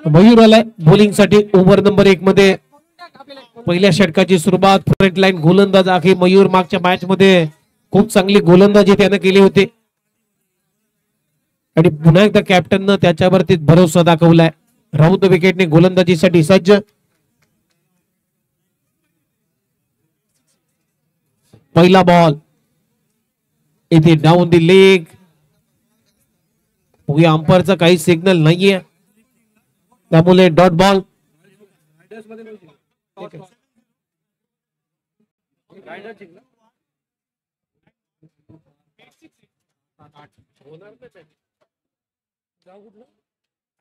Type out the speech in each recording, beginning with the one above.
मयूर आलाय बॉलिंग साठी over number 1 मध्ये. पहिल्या षटकाची सुरुवात. फ्रंट लाईन गोलंदाज आहे मयूर. मागच्या मॅच मध्ये खूप चांगली गोलंदाजी त्याने केली होती आणि पुन्हा एकदा कॅप्टननं त्याच्यावरती भरोसा दाखवलाय. राऊंड विकेटने गोलंदाजीसाठी सज्ज. पहिला बॉल इथे डाऊन दी लेग. अंपायरचा काही सिग्नल नाहीये त्यामुळे डॉट बॉल.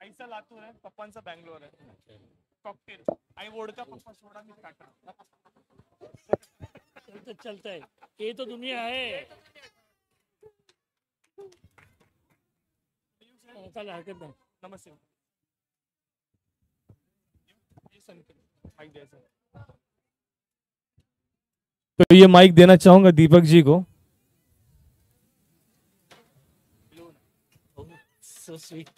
आईचा लातूर आहे, पप्पांचा बँगलोर आहे. कॉकटेल आई वोडका, पप्पा सोडा मी टाटा. चलता है, ये तो दुनिया है. चला हरकत नाही. नमस्ते. तो ये माइक देना चाहूंगा दीपक जी को. So sweet.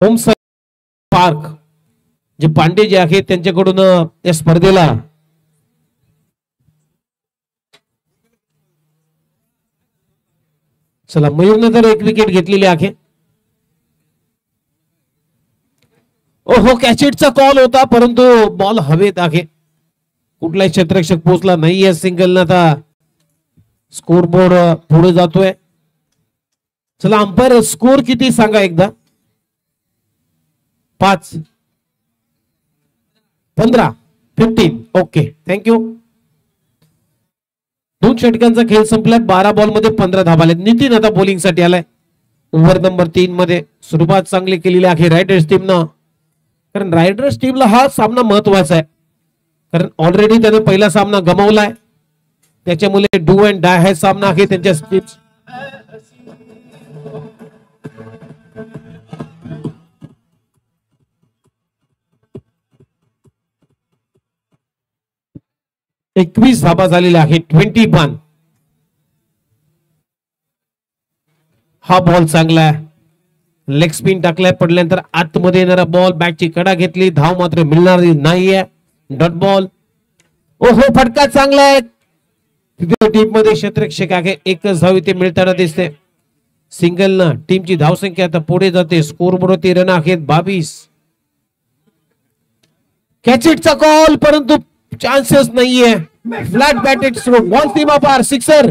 होम पार्क जे पांडे जे आहेत त्यांच्याकडून या स्पर्धेला चला मयूरने तर एक विकेट घेतलेली आहे. ओहो कॅचेटचा कॉल होता परंतु बॉल हवेत आहे. कुठलाही क्षेत्ररक्षक पोहोचला नाहीये. सिंगल आता स्कोर बोर्ड पुढे जातोय. चला अंपायर स्कोर किती सांगा एकदा. 5 15 15. Okay thank you. 2 षटकांचा खेळ संपलाय. 12 बॉल मध्ये 15 धावा आले. नितीन आता बॉलिंग साठी आलाय. ओव्हर नंबर 3 मध्ये सुरुवात चांगली केलेली आहे रायडर्स टीमनं. कारण रायडर्स टीमला हा सामना महत्वाचा आहे कारण ऑलरेडी त्याने पहिला सामना गमावलाय. त्याच्यामुळे डू अँड डाय हा सामना आहे त्यांच्या टीम्स. एकवीस धाबा झालेला आहे. 21. हा बॉल चांगला आहे. लेग स्पिन टाकलाय. पडल्यानंतर आतमध्ये येणारा बॉल. बॅटची कडा घेतली. धाव मात्र मिळणार नाहीये. Dot ball. ओहो फटका चांगला आहे. टीम मध्ये क्षेत्ररक्षक आहे. एकच धाव इथे मिळताना दिसते. सिंगल न टीमची धावसंख्या आता पुढे जाते. स्कोर बोर्ड रन आहेत 22. कॅचेटचा कॉल परंतु चान्सेस नाहीये. Flat batted throw. बॉल सीमा पार. Sixer.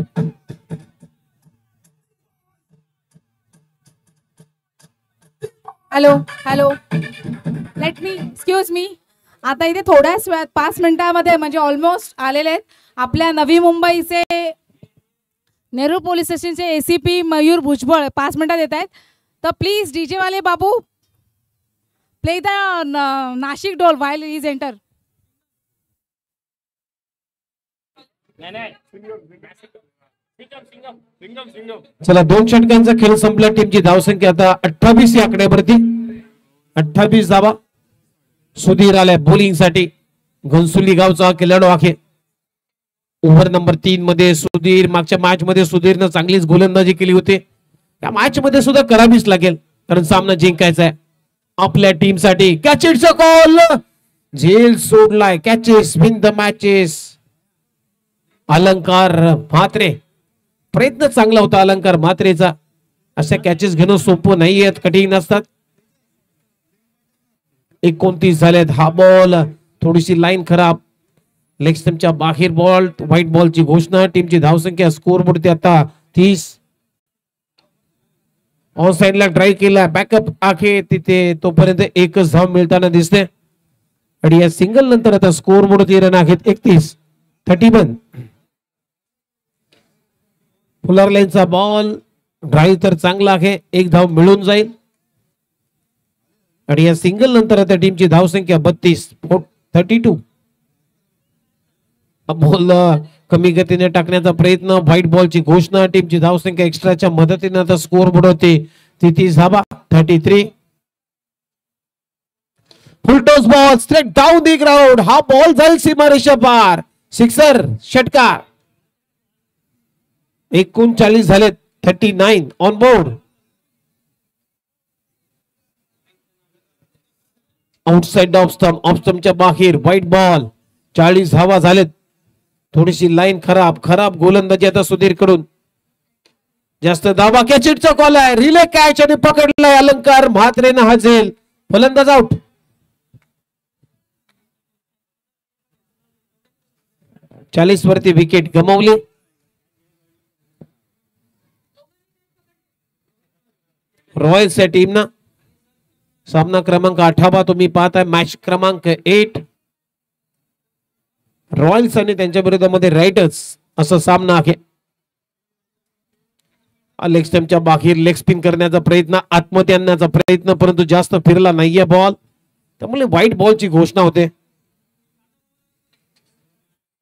Hello hello let me excuse me. आता इथे थोड्याच वेळात 5 मिनिटांमध्ये म्हणजे ऑलमोस्ट आलेले आहेत आपल्या नवी मुंबईचे नेहरू पोलीस स्टेशनचे एसीपी मयूर भुजबळ 5 मिनिटात येत आहेत. तर प्लीज डीजे वाले बाबू प्ले द नाशिक डोल व्हाईल इज एंटर. नाही ठीक चला 2 षटकांचा खेळ संपला. टीमची धावसंख्या आता 28 या आकड्यावरती. 28 धावा. सुधीर आलाय बॉलिंग साठी. घनसुली गावचा खेळाडू आहे. ओव्हर नंबर 3 मध्ये सुधीर. मागच्या मॅच मध्ये सुधीरनं चांगलीच गोलंदाजी केली होती. या मॅच मध्ये सुद्धा करावीच लागेल कारण सामना जिंकायचा आहे आपल्या टीम साठी. कॅचेसचा कॉल. झेल सोडलाय. Catches win the matches. Alankar Mhatre. प्रयत्न चांगला होता अलंकार म्हात्रेचा. अशा कॅचेस घेणं सोपं नाहीये, कठीण असतात. 29 झालेत. हा बॉल थोडीशी लाईन खराब. लेग स्टंपच्या बाहेर बॉल. व्हाईट बॉलची घोषणा. टीमची धावसंख्या स्कोर बोर्डती आता 30. ऑन साइडला ड्राईव्ह केला. बॅकअप आहे तिथे. तोपर्यंत एकच धाव मिळताना दिसते आणि या सिंगल नंतर आता स्कोर बोर्डती रन आहेत 31. फुलर लाईनचा बॉल. ड्राईव्ह तर चांगला आहे. एक धाव मिळून जाईल आणि या सिंगल नंतर आता टीमची धावसंख्या 32. बॉल कमी गतीने टाकण्याचा प्रयत्न. व्हाईट बॉलची घोषणा. टीमची धावसंख्या एक्स्ट्राच्या मदतीने आता स्कोर बोर्ड होते 30 धावा. 33. Full toss ball straight down the ground. हा बॉल जाईल सीमारेषा पार. सिक्सर. षटकार. 39 झालेत. 39 ऑन बोर्ड. आउटसाइड ऑफ स्टंपच्या बाहेर. White ball. 40 धावा झालेत. थोडीशी लाईन खराब गोलंदाजी आता सुधीर कडून. जास्त धावा. कॅचेटचा कॉल आहे. रिले कॅच आणि पकडलाय अलंकार म्हात्रेनं. हा झेल. फलंदाज आउट. 40 वरती विकेट गमावली. रॉयल्सच्या टीमना सामना क्रमांक 8 तुम्ही पाहताय. मॅच क्रमांक 8 रॉयल्स आणि त्यांच्या विरोधामध्ये रायडर्स असा सामना आहे. लेग स्टंपच्या बाहेर लेग स्पिन करण्याचा प्रयत्न. आतमध्ये आणण्याचा प्रयत्न परंतु जास्त फिरला नाहीये बॉल. त्यामुळे व्हाईट बॉलची घोषणा होते.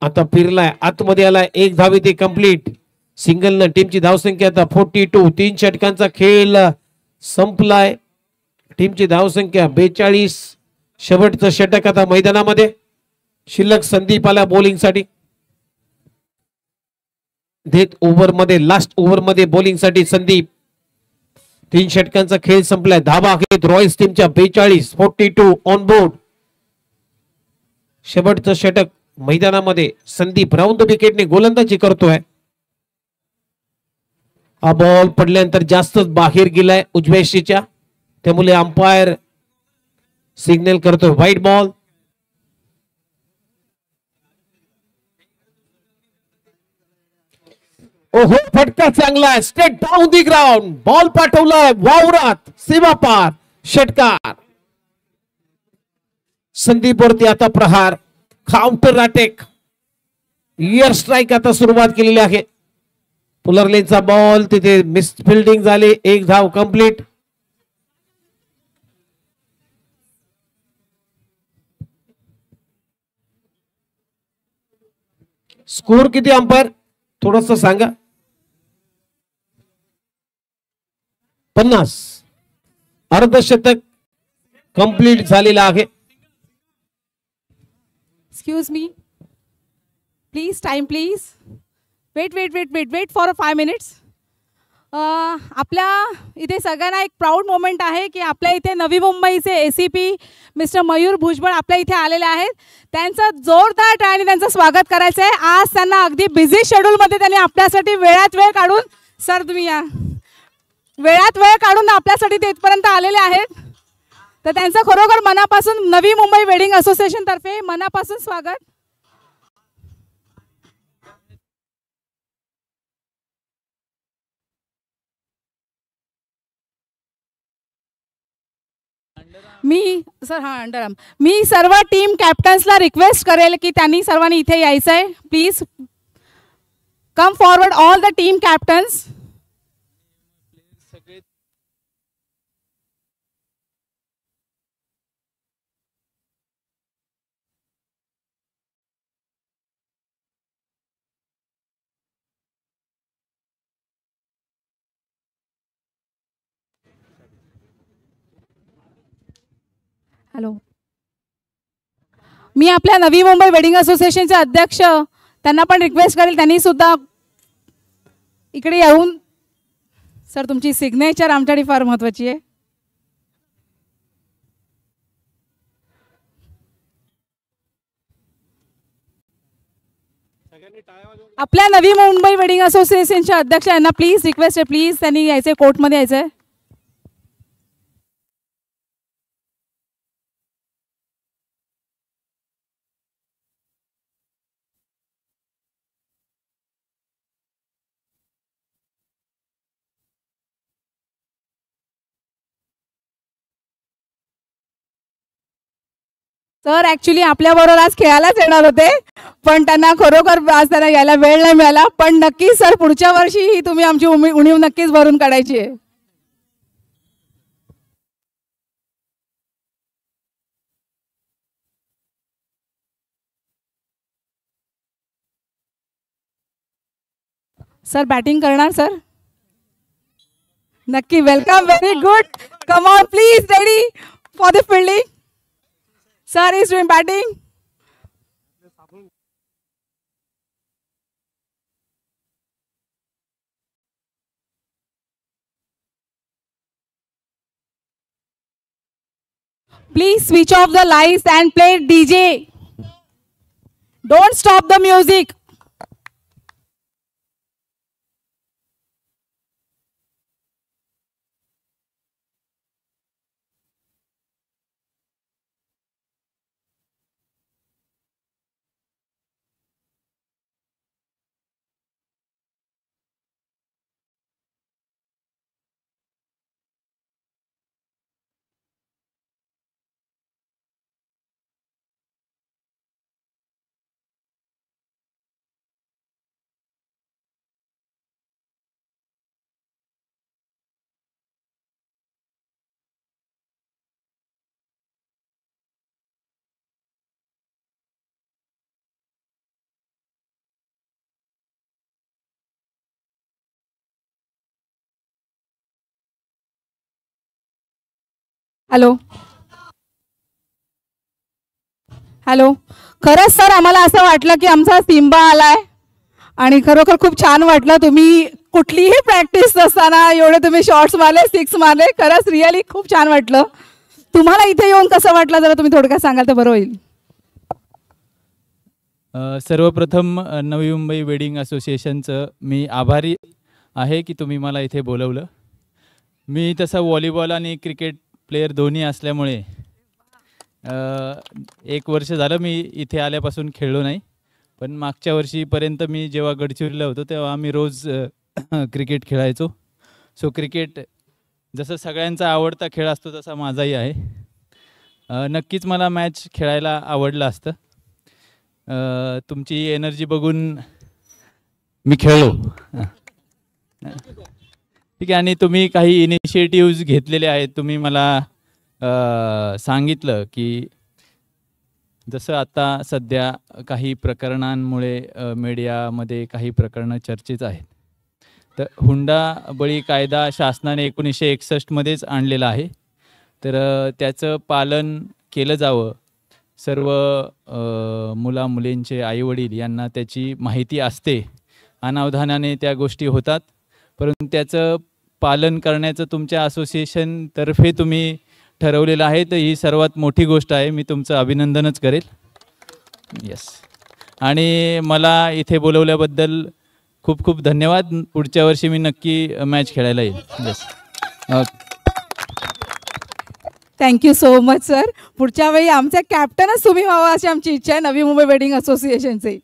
आता फिरलाय. आतमध्ये आलाय. एक धाव इथे कंप्लीट. सिंगल न टीमची धावसंख्या आता 42. 3 षटकांचा खेळ संपलाय. टीमची धावसंख्या 42. शेवटचं षटक आता मैदानामध्ये. शिल्लक संदीप आला बॉलिंग साठी. ओव्हर मध्ये लास्ट ओव्हर मध्ये बॉलिंग साठी संदीप. 3 षटकांचा खेळ संपलाय. धावा आहेत रॉयल्स टीमच्या 42. 42 ऑन बोर्ड. शेवटचं षटक मैदानामध्ये. संदीप राऊंड विकेटने गोलंदाजी करतोय. हा बॉल पडल्यानंतर जास्तच बाहेर गेलाय उजव्याशीच्या. त्यामुळे अंपायर सिग्नल करतोय व्हाईट बॉल. ओहो फटका चांगला आहे. Straight down the ground. Ball पाठवलाय वावरात. सीमा पार. षटकार. संदीप वरती आता प्रहार. Counter attack. एअर स्ट्राईक आता सुरुवात केलेली आहे. पुलर लेनचा बॉल तिथे मिस फिल्डिंग झाली. एक धाव कंप्लीट. स्कोर किती अंपायर थोडस सांगा. 50. अर्धशतक कंप्लीट झालेला आहे. Excuse me please. Time please. Wait for 5 minutes. आपल्या इथे सगळ्यांना एक प्राऊड मोमेंट आहे की आपल्या इथे नवी मुंबईचे ACP मिस्टर मयूर भुजबळ आपल्या इथे आलेले आहेत. त्यांचं जोरदार टाळ्याने त्यांचं स्वागत करायचं आहे. आज त्यांना अगदी बिझी शेड्यूलमध्ये त्यांनी आपल्यासाठी वेळात वेळ काढून. सर तुम्ही या. वेळात वेळ काढून आपल्यासाठी ते इथपर्यंत आलेले आहेत. तर त्यांचं खरोखर मनापासून नवी मुंबई वेडिंग असोसिएशन तर्फे मनापासून स्वागत. मी सर्व टीम कॅप्टन्सला रिक्वेस्ट करेल की त्यांनी सर्वांनी इथे यायचं आहे. Please come forward all the team captains. Hello, मी आपल्या नवी मुंबई वेडिंग असोसिएशनचे अध्यक्ष त्यांना पण रिक्वेस्ट करेल, त्यांनी सुद्धा इकडे येऊन. सर, तुमची सिग्नेचर आमच्यासाठी फार महत्त्वाची आहे. आपल्या नवी मुंबई वेडिंग असोसिएशनचे अध्यक्ष यांना प्लीज रिक्वेस्ट आहे, प्लीज त्यांनी यायचे, कोर्टमध्ये यायचंय. सर ॲक्च्युली आपल्याबरोबर आज खेळायलाच येणार होते, पण त्यांना खरोखर आज त्यांना यायला वेळ नाही मिळाला. पण नक्कीच सर, पुढच्या वर्षी ही तुम्ही आमची उणीव नक्कीच भरून काढायची आहे. सर बॅटिंग करणार सर? नक्की. Welcome. Very good. Come on please, ready for the fielding. Sir is doing batting. Please switch off the lights and play DJ. Don't stop the music. Hello, hello. खरंच sir, आम्हाला असं वाटलं की आमचा Simba आलाय आणि खरोखर खूप छान वाटलं. तुम्ही कुठलीही प्रॅक्टिस नसताना एवढे तुम्ही शॉट्स मारले, सिक्स मारले. खरंच रिअली खूप छान वाटलं. तुम्हाला इथे येऊन कसं वाटलं, जरा तुम्ही थोडक्यात सांगाल तर बरं होईल. सर्वप्रथम नवी मुंबई वेडिंग असोसिएशनचं मी आभारी आहे की तुम्ही मला इथे बोलवलं. मी तसा व्हॉलीबॉल आणि क्रिकेट प्लेयर दोन्ही असल्यामुळे 1 वर्ष झालं मी इथे आल्यापासून खेळलो नाही. पण मागच्या वर्षीपर्यंत मी जेव्हा गडचिरोलीला होतो तेव्हा आम्ही रोज क्रिकेट खेळायचो. सो क्रिकेट जसं सगळ्यांचा आवडता खेळ असतो तसा माझाही आहे. नक्कीच मला मॅच खेळायला आवडलं असतं. तुमची एनर्जी बघून मी खेळलो. ठीक आहे. आणि तुम्ही काही इनिशिएटिव्ज घेतलेले आहेत. तुम्ही मला सांगितलं की जसं आता सध्या काही प्रकरणांमुळे मीडियामध्ये काही प्रकरणं चर्चेत आहेत. तर हुंडाबळी कायदा शासनाने 1961 मध्येच आणलेला आहे. तर त्याचं पालन केलं जावं. सर्व मुला-मुलींचे आईवडील यांना त्याची माहिती असते. अनावधानाने त्या गोष्टी होतात, परंतु त्याचं पालन करण्याचं तुमच्या असोसिएशनतर्फे तुम्ही ठरवलेलं आहे. तर ही सर्वात मोठी गोष्ट आहे. मी तुमचं अभिनंदनच करेल. येस. आणि मला इथे बोलवल्याबद्दल खूप खूप धन्यवाद. पुढच्या वर्षी मी नक्की मॅच खेळायला येईल. Yes. Thank you so much sir. पुढच्या वेळी आमचे कॅप्टनच तुम्ही व्हावं अशी आमची इच्छा आहे नवी मुंबई वेडिंग असोसिएशनचे.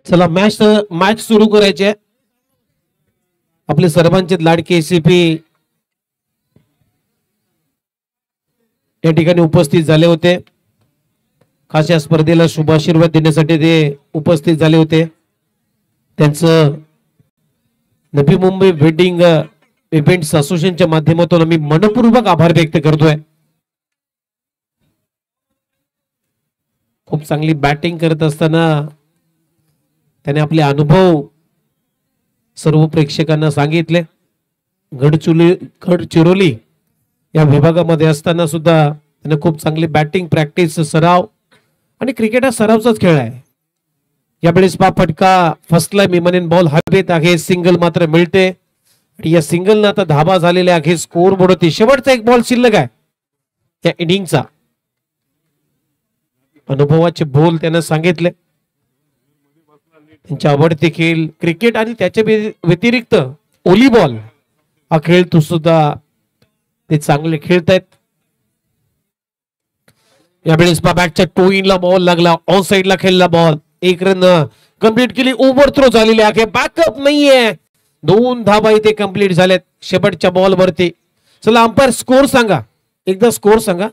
चला मॅच सुरू करायची आहे. आपले सर्वांचे लाडके एसीपी या ठिकाणी उपस्थित झाले होते. खास या स्पर्धेला शुभाशीर्वाद देण्यासाठी ते उपस्थित झाले होते. त्यांचं नवी मुंबई वेडिंग इव्हेंट्स असोसिएशनच्या माध्यमातून आम्ही मनपूर्वक आभार व्यक्त करतोय. खूप चांगली बॅटिंग करत असताना त्याने आपले अनुभव सर्व प्रेक्षकांना सांगितले. गडचिरोली या विभागामध्ये असताना सुद्धा त्याने खूप चांगली बॅटिंग प्रॅक्टिस सराव आणि क्रिकेट हा सरावचाच खेळ आहे. यावेळेस फटका फर्स्टला मी म्हणेन बॉल हवेत आहे, सिंगल मात्र मिळते. या सिंगलनं आता धाबा झालेले आहे, स्कोर बोर्डवरती शेवटचा एक बॉल शिल्लक आहे त्या इनिंगचा. अनुभवाचे बोल त्यानं सांगितले. त्यांच्या आवडते खेळ क्रिकेट आणि त्याच्या व्यतिरिक्त व्हॉलीबॉल हा खेळ तो सुद्धा ते चांगले खेळतायत. यावेळेस बॅटच्या टो इनला बॉल लागला, ऑन साइडला खेळला बॉल, एक रन कंप्लीट केली, ओव्हर थ्रो झालेली आहे, बॅकअप नाहीये. 2 धाबा इथे कंप्लीट झाल्यात शेवटच्या बॉल वरती. चला अंपायर स्कोर सांगा, एकदा स्कोर सांगा.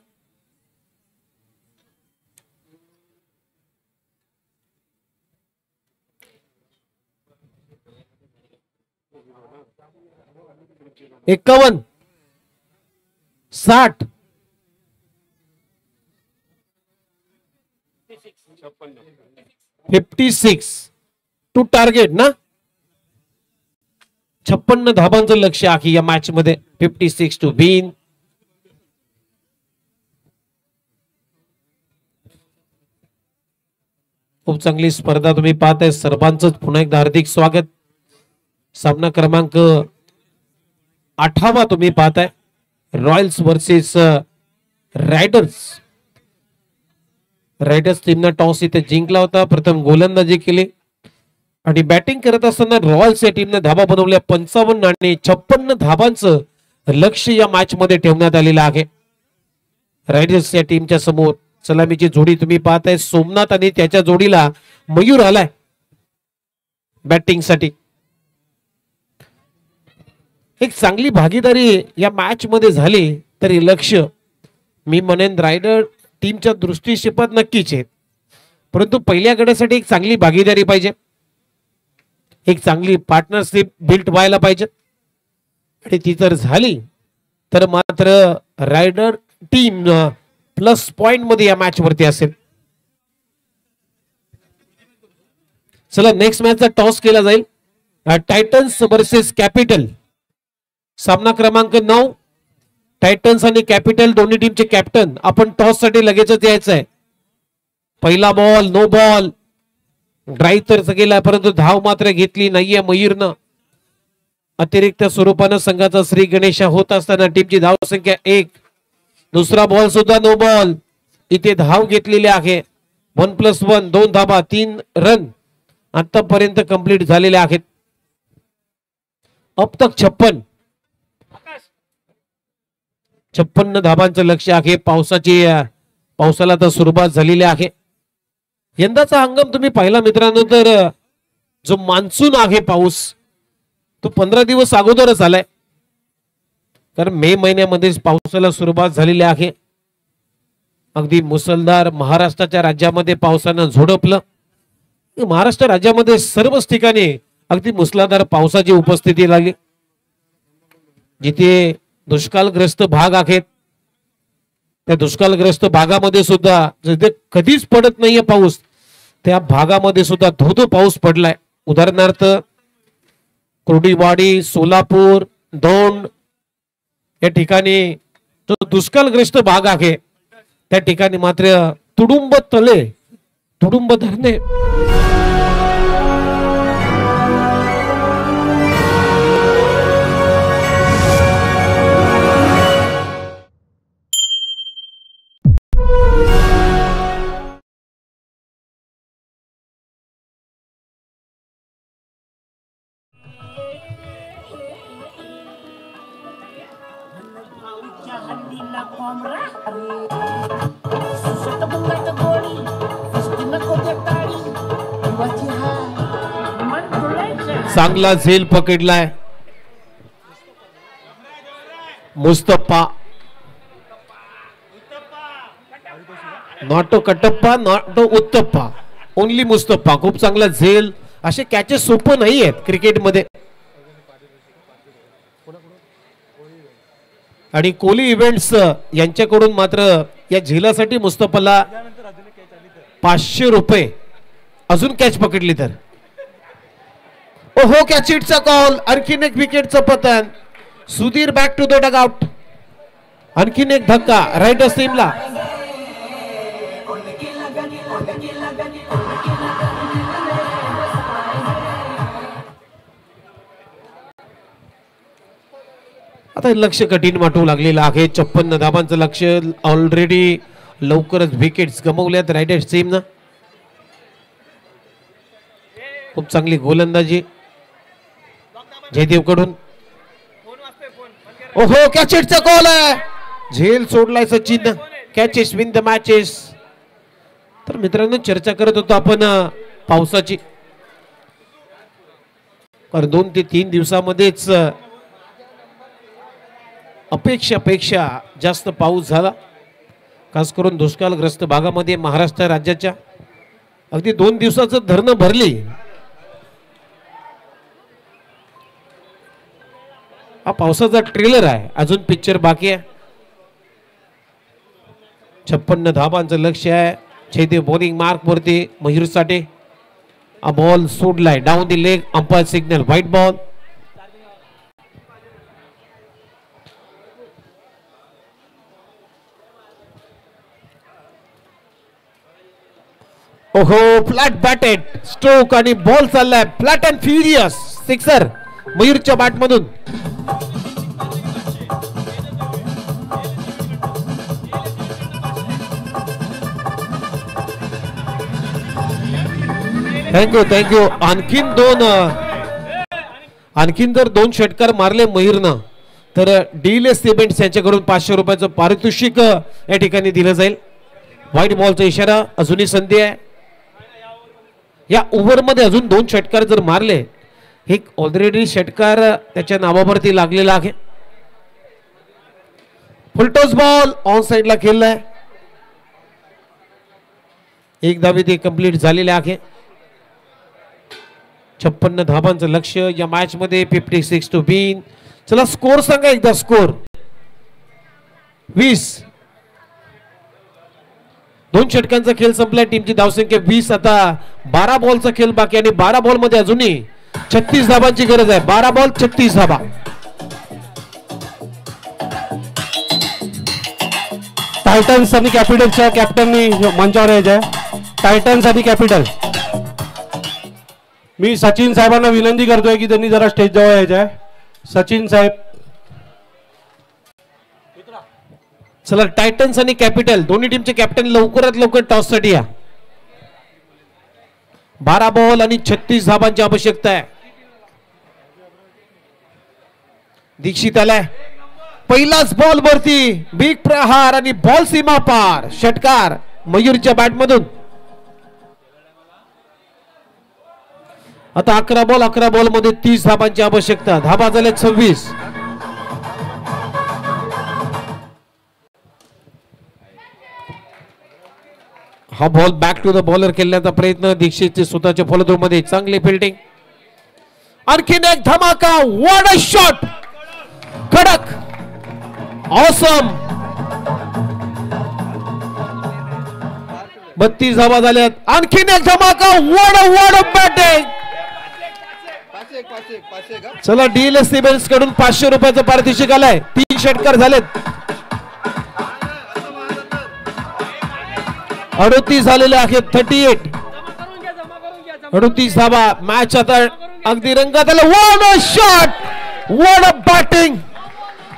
51 60 56 टू टार्गेट ना. 56 धाबांचं लक्ष आहे या मॅच मध्ये. 56 टू विन. खूप चांगली स्पर्धा तुम्ही पाहताय. सर्वांचं पुन्हा एकदा हार्दिक स्वागत. सामना क्रमांक 8 तुम्ही पाहताय. Royals versus riders. रायडर्स टीमनं टॉस इथे जिंकला होता, प्रथम गोलंदाजी केली आणि बॅटिंग करत असताना रॉयल्स या टीमने धाबा बनवल्या. 55 आणि 56 धाबांचं लक्ष या मॅच मध्ये ठेवण्यात आलेलं आहे. रायडर्स या टीमच्या समोर सलामीची जोडी तुम्ही पाहताय. सोमनाथ आणि त्याच्या जोडीला मयूर आलाय बॅटिंग साठी. एक चांगली भागीदारी या मॅच मध्ये झाली तरी लक्ष मी म्हणेन रायडर टीमच्या दृष्टिक्षेपात नक्कीच आहेत, परंतु पहिल्या गटासाठी एक चांगली भागीदारी पाहिजे, एक चांगली पार्टनरशिप बिल्ट व्हायला पाहिजे आणि ती जर झाली तर मात्र रायडर टीम प्लस पॉइंट मध्ये या मॅच वरती असेल. चला नेक्स्ट मॅचचा टॉस केला जाईल. Titans versus capital. सामना क्रमांक 9. टायटन्स आणि कॅपिटल दोन्ही टीमचे कॅप्टन. आपण टॉस साठी लगेचच यायचं आहे. पहिला बॉल नो बॉल. ड्राईव्ह तर गेला परंतु धाव मात्र घेतली नाहीये मयूरनं. अतिरिक्त स्वरूपानं संघाचा श्री गणेशा होत असताना टीमची धाव संख्या 1. दुसरा बॉल सुद्धा नो बॉल. इथे धाव घेतलेली आहे. 1+1 2 धाबा 3 रन आतापर्यंत कंप्लीट झालेले आहेत. अब तक 56 धाबांचं लक्ष आहे. पावसाला तर सुरुवात झालेली आहे. यंदाचा हंगाम तुम्ही पाहिला मित्रांनो तर जो मान्सून आहे पाऊस तो 15 दिवस अगोदरच आलाय. कारण मे महिन्यामध्येच पावसाला सुरुवात झालेली आहे. अगदी मुसळधार महाराष्ट्राच्या राज्यामध्ये पावसानं झोडपलं. महाराष्ट्र राज्यामध्ये सर्वच ठिकाणी अगदी मुसळधार पावसाची उपस्थिती लागली. जिथे दुष्काळग्रस्त भाग आहेत त्या दुष्काळग्रस्त भागामध्ये सुद्धा जिथे कधीच पडत नाहीये पाऊस त्या भागामध्ये सुद्धा धो पाऊस पडलाय. उदाहरणार्थ कुर्डीवाडी, सोलापूर, दौंड या ठिकाणी जो दुष्काळग्रस्त भाग आहे त्या ठिकाणी मात्र तुडुंब तळे, तुडुंब धरणे Susah kebunga ke goli, pasti nak kau tertarik. चांगला झेल पकडलाय Mustafa. Not Kattappa, not Uthappa, only Mustafa. खूप चांगला झेल. असे कॅचेस सोपं नाही आहेत क्रिकेटमध्ये. आणि कोहली इव्हेंट्स यांच्याकडून मात्र या झेलासाठी मुस्तफाला 500 रुपये अजून कॅच पकडली तर. ओहो, कॅच हिटचा कॉल. आणखीन एक विकेटचं पतन. Sudhir back to the dugout. आणखीन एक धक्का राईट सीमला. आता लक्ष कठीण वाटू लागलेलं आहे. 56 धाबांचं लक्ष. ऑलरेडी लवकरच विकेट्स गमावल्यात रायडर टीमनं. खूप चांगली गोलंदाजी जयदेव कडून. ओहो, कॅचेटचा कॉल आहे. झेल सोडलाय Sachin. Catches win the matches. तर मित्रांनो, चर्चा करत होतो आपण पावसाची. कारण 2 ते 3 दिवसामध्येच अपेक्षापेक्षा जास्त पाऊस झाला. खास करून दुष्काळग्रस्त भागामध्ये महाराष्ट्र राज्याच्या अगदी 2 दिवसाचं धरणं भरली. हा पावसाचा ट्रेलर आहे. अजून पिक्चर बाकी आहे. 56 धाबांचं लक्ष आहे. जयदेव बॉलिंग मार्क वरती. मयूर साठे. हा बॉल सोडलाय down the leg. Umpire signal white ball. ओहो, फ्लॅट बॅटेड स्ट्रोक आणि बॉल चाललाय फ्लॅट अँड फ्युरियस. सिक्सर मयूरच्या बॅट मधून. थँक्यू. आणखीन जर 2 षटकार मारले मयूरनं तर डीले सिमेंट्स यांच्याकडून 500 रुपयाचं पारितोषिक या ठिकाणी दिलं जाईल. व्हाईट बॉलचा इशारा. अजूनही संधी आहे. या ओव्हरमध्ये अजून 2 षटकार जर मारले. एक ऑलरेडी षटकार त्याच्या नावावरती लागलेला आहे. फुलटॉस बॉल ऑन साइडला खेळलाय. एक धावे ते कंप्लीट झालेले आहे. 56 धाबांचं लक्ष या मॅच मध्ये. 56 टू विन. चला स्कोर सांगा एकदा. स्कोर 20. 2 षटकांचा खेळ संपलाय. टीमची धावसंख्या 20. आता 12 बॉलचा खेळ बाकी आणि 12 बॉल मध्ये अजूनही 36 धाबांची गरज आहे. 12 बॉल 36 धाबा. टायटन्स आणि कॅपिटलच्या कॅप्टननी मंचावर यायचंय. टायटन्स आणि कॅपिटल. मी सचिन साहेबांना विनंती करतोय की त्यांनी जरा स्टेज जवळ यायचंय. सचिन साहेब. चला, टायटन्स आणि कॅपिटल दोन्ही टीमचे कॅप्टन लवकरात लवकर टॉस साठी या. 12 बॉल आणि 36 धाबांची आवश्यकता आहे. दीक्षित आलाय. पहिलाच बॉल वरती. बिग प्रहार आणि बॉल सीमा पार. षटकार मयूरच्या बॅट मधून. आता 11 बॉल मध्ये 30 धाबांची आवश्यकता. धाबा झाल्या 26. हा ball back to the bowler खेळण्याचा प्रयत्न. दीक्षितचे स्वतःच्या फॉलोथ्रू मध्ये चांगली फिल्डिंग. आणखीन एक धमाका. What a shot. कडक. ऑसम. 32 धावा झाल्यात. आणखीन एक धमाका. What a batting. चला, डीएलएस सिमेंट्स कडून 500 रुपयाचं पारितोषिक आलंय. 3 षटकार झालेत. 38 झालेले आहेत. 38. 38 धावा. मॅच आता अगदी रंगात आलं. What a shot. What a batting.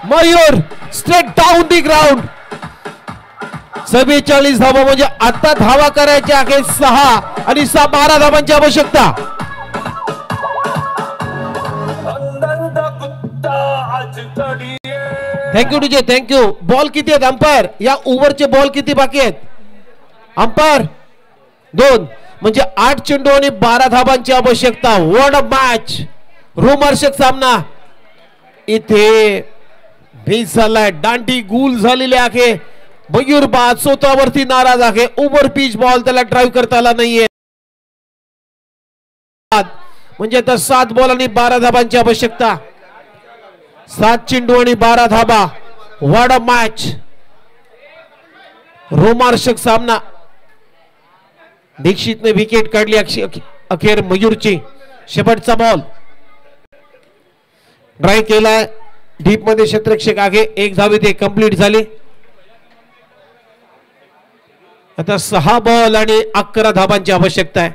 Mayur straight down the ground. 44 धावा म्हणजे आता धावा करायच्या आहेत 6 आणि 12 धावांची आवश्यकता. थँक्यू तुझे. थँक्यू. बॉल किती आहेत अंपायर. या ओव्हरचे बॉल किती बाकी आहेत अंपायर. 2 म्हणजे 8 चेंडू आणि 12 धाबांची आवश्यकता. What a match. रोमहर्षक सामना इथे बेस झालाय. दांडी गुल झालेली आहे. मयूरबाद स्वतःवरती नाराज आहे. ओव्हर पिच बॉल त्याला ड्राईव्ह करता आला नाहीये. म्हणजे आता 7 बॉल आणि 12 धाबांची आवश्यकता. 7 चेंडू आणि 12 धाबा. What a match. रोमहर्षक सामना. दीक्षितने विकेट काढली अखेर मयूरची. शेवटचा बॉल ड्राईव्ह केलाय डीप मध्ये. क्षेत्ररक्षक आहे. 1 धाव इथे कंप्लीट झाली. आता 6 बॉल आणि 11 धाबांची आवश्यकता आहे.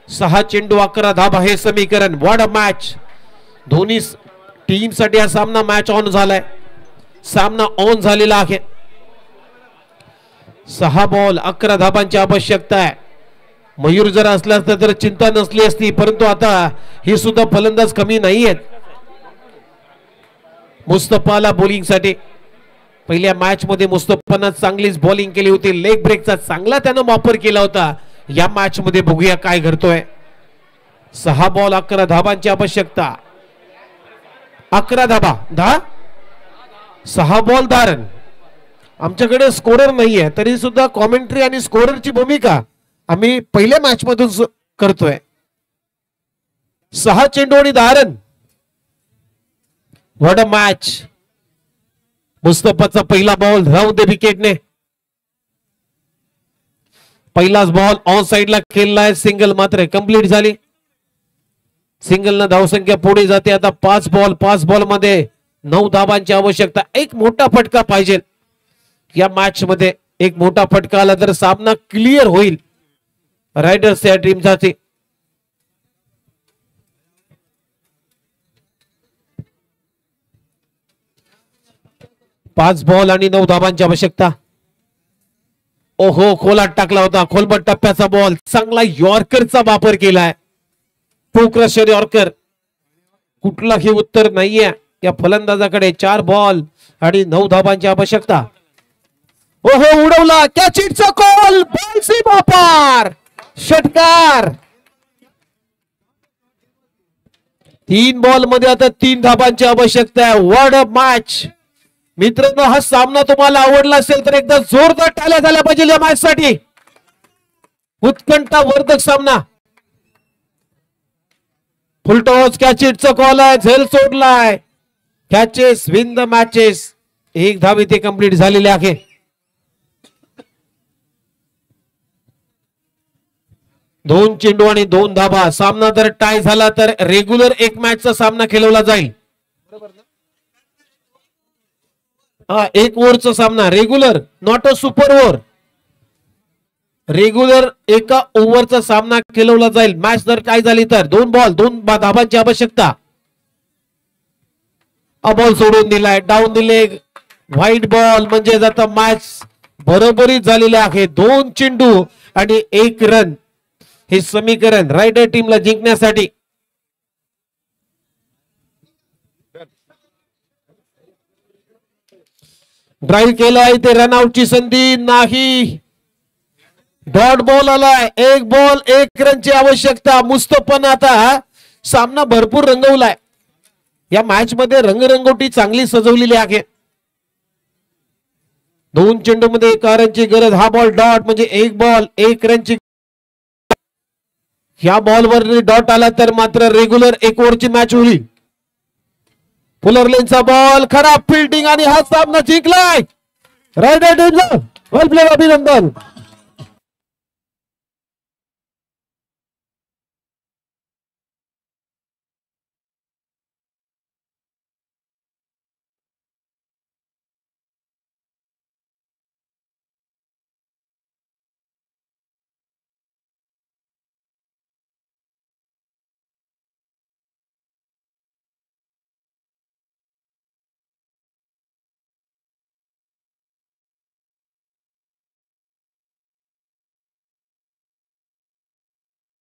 6 चेंडू 11 धाबा हे समीकरण. What a match. दोन्ही टीम साठी हा सामना मॅच ऑन झालाय. सामना ऑन झालेला आहे. 6 बॉल 11 धाबांची आवश्यकता आहे. मयूर जर असला असता तर चिंता नसली असती, परंतु आता हे सुद्धा फलंदाज कमी नाही आहेत. मुस्तफाला बॉलिंग साठी. पहिल्या मॅच मध्ये मुस्तफानं चांगलीच बॉलिंग केली होती. लेग ब्रेकचा चांगला त्यानं वापर केला होता. या मॅच मध्ये बघूया काय घडतोय. 6 बॉल 11 धाबांची आवश्यकता. 11 धाबा 6 बॉल 10 रन. आमच्याकडे स्कोरर नाहीये, तरी सुद्धा कॉमेंट्री आणि स्कोररची भूमिका आम्ही पहिल्या मॅच मधून करतोय. 6 चेंडू आणि 10 रन. What a match. मुस्तफाचा पहिला बॉल राहून दे विकेटने. पहिलाच बॉल ऑन साइडला खेळलाय. सिंगल मात्र कंप्लीट झाली. सिंगल न धावसंख्या पुढे जाते. आता 5 बॉल 5 बॉल मध्ये 9 धाबांची आवश्यकता. एक मोठा फटका पाहिजे या मॅच मध्ये. एक मोठा फटका आला तर सामना क्लिअर होईल रायडर्स या टीमसाठी. पाच बॉल आणि 9 धाबांची आवश्यकता. ओहो खोलात टाकला होता. खोलबट टप्प्याचा बॉल. चांगला यॉर्करचा वापर केलाय. Toe crusher yorker. कुठलाही उत्तर नाहीये या फलंदाजाकडे. 4 बॉल आणि 9 धाबांची आवश्यकता. ओहो उडवला. कॅच इटचा कॉल. बॉल सीमा पार. षटकार. 3 बॉल मध्ये आता 3 धाबांची आवश्यकता आहे. What a match. मित्रांनो, हा सामना तुम्हाला आवडला असेल तर एकदा जोरदार टाळ्या झाल्या पाहिजे या मॅच साठी. उत्कंठावर्धक सामना. फुलटॉस कॅचेसचा कॉल आहे. झेल सोडलाय. Catches win the matches. 1 धाव इथे कंप्लीट झालेले आहे. दोन चेंडू आणि 2 धाबा. सामना जर टाय झाला तर रेग्युलर 1 मॅचचा सामना खेळवला जाईल. 1 ओव्हरचा सामना. Regular, not a super over. Regular 1 ओव्हरचा सामना खेळवला जाईल. मॅच जर टाय झाली तर 2 बॉल 2 धाबांची आवश्यकता. बॉल सोडून दिलाय. डाऊन दिले. व्हाईट बॉल म्हणजे आता मॅच बरोबरीत झालेले आहे. 2 चेंडू आणि 1 रन हे समीकरण रायडर टीमला जिंकण्यासाठी. ड्राईव्ह केलाय ते. रनआउटची संधी नाही. डॉट बॉल आलाय. 1 बॉल 1 रनची आवश्यकता. मुस्तफानं आता सामना भरपूर रंगवलाय. या मॅच मध्ये रंगरंगोटी चांगली सजवलेली आहे. 2 चेंडू मध्ये 1 रनची गरज. हा बॉल डॉट म्हणजे 1 बॉल 1 रनची. ह्या बॉलवर डॉट आला तर मात्र रेग्युलर 1 ओव्हरची मॅच होईल. फुलरलेनचा बॉल. खराब फिल्डिंग आणि हा सामना जिंकलाय रायडर टीमला. वेल प्ले. अभिनंदन.